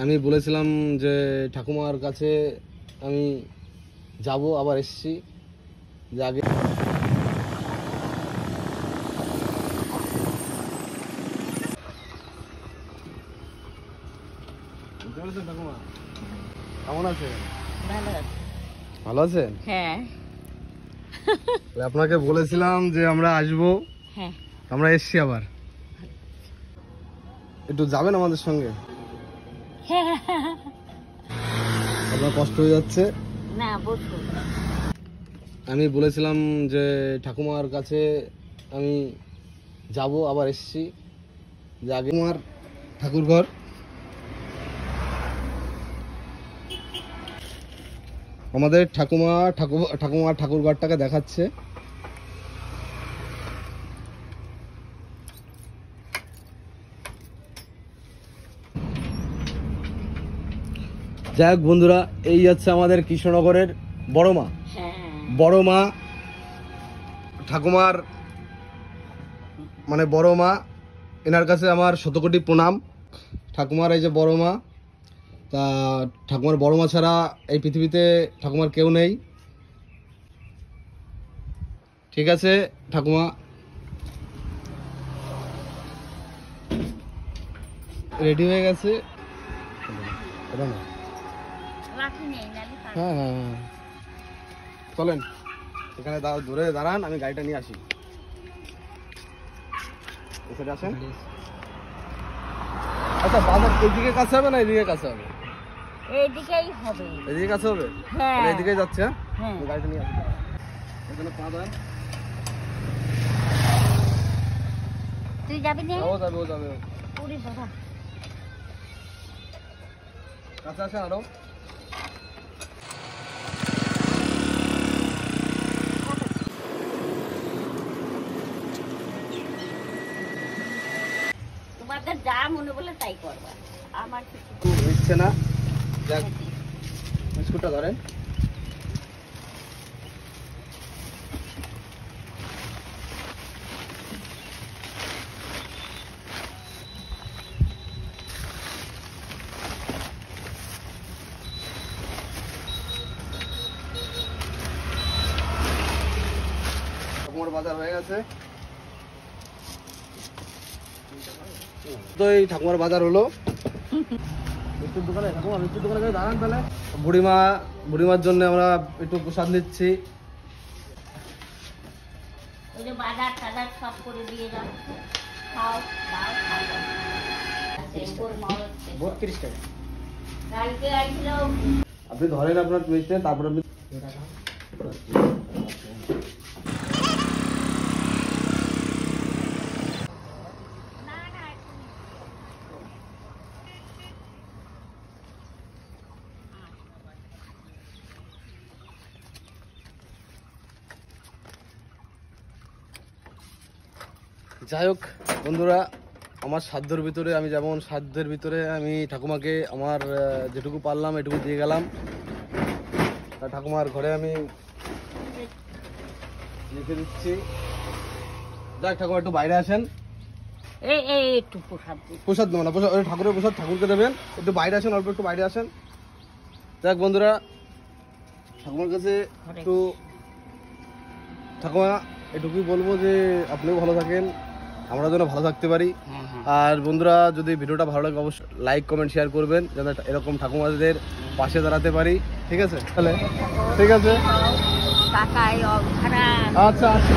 আমি বলেছিলাম যে ঠাকুমার কাছে আমি যাব, আবার এসেছি যে আগে ঠাকুমা কেমন আছেন? ভালো আছেন? হ্যাঁ, আপনাকে বলেছিলাম যে আমরা আসবো, হ্যাঁ, আমরা এসেছি আবার। একটু যাবেন আমাদের সঙ্গে? আপনার কষ্ট হয়ে যাচ্ছে? না বসুন। আমি বলেছিলাম যে ঠাকুমার কাছে আমি যাব, আবার এসেছি যে আগে আমার ঠাকুর ঘর। আমাদের ঠাকুমার ঠাকুর ঘরটাকে দেখাচ্ছে। যাই হোক বন্ধুরা, এই হচ্ছে আমাদের কৃষ্ণনগরের বড় মা। বড় মা ঠাকুমার মানে বড় মা, এনার কাছে আমার শতকোটি প্রণাম। ঠাকুমার এই যে বড় মা, তা ঠাকুমার বড় মা ছাড়া এই পৃথিবীতে ঠাকুমার কেউ নেই। ঠিক আছে ঠাকুমা, রেডি হয়ে গেছে। হ্যাঁ হ্যাঁ হ্যাঁ, চলেন এখানে ধরে দাঁড়ান, আমি গাড়িটা নিয়ে আসি। এখানে আসেন। আচ্ছা, বাজার এইদিকে কাছে হবে না এদিকে কাছে হবে? এইদিকেই হবে। এদিকে কাছে হবে? হ্যাঁ, এদিকে যাচ্ছে। হ্যাঁ, গাড়িটা নিয়ে আসি। এখানে পা দেন। তুই যাবি না? ও যাবে, ও যাবে। পুরি বাবা, কাছে আসেন আরো। তোমাদের যা মনে বলে তাই করবা, আমার কিছু ইচ্ছে না। যাক, বিস্কুটটা ধরেন। ঠাকুমার বাজার হয়ে গেছে তো, এই ঠাকুমার বাজার হলো। মিষ্টির দোকানে ঠাকুমা, মিষ্টির দোকানে গিয়ে দাঁড়ান তাহলে। বুড়িমার জন্য আমরা একটু প্রসাদ নিচ্ছি। ওই যে বাজার টাজার সব করে দিয়ে যাও, খাও দাও, খাও। 32 টাকা। কালকে আইছিল। আপনি ধরেন আপনার মিষ্টি, তারপর আপনি যাই হোক বন্ধুরা, আমার সাধ্যের ভিতরে আমি ঠাকুমাকে আমার যেটুকু পারলাম এটুকু দিয়ে গেলাম। ঠাকুমার ঘরে আমি লিখে দিচ্ছি। যাক ঠাকুমা, একটু বাইরে আসেন। একটু প্রসাদ দেবো না, ঠাকুরের প্রসাদ ঠাকুরকে দেবেন। একটু বাইরে আসেন, অল্প একটু বাইরে আসেন। যাক বন্ধুরা, ঠাকুমার কাছে একটু ঠাকুমা এটুকুই বলবো যে আপনিও ভালো থাকেন, আমরা যেন ভালো থাকতে পারি। আর বন্ধুরা, যদি ভিডিওটা ভালো লাগে অবশ্যই লাইক কমেন্ট শেয়ার করবেন, যেন এরকম ঠাকুমাদের পাশে দাঁড়াতে পারি। ঠিক আছে তাহলে? ঠিক আছে, টাকায় আচ্ছা আচ্ছা।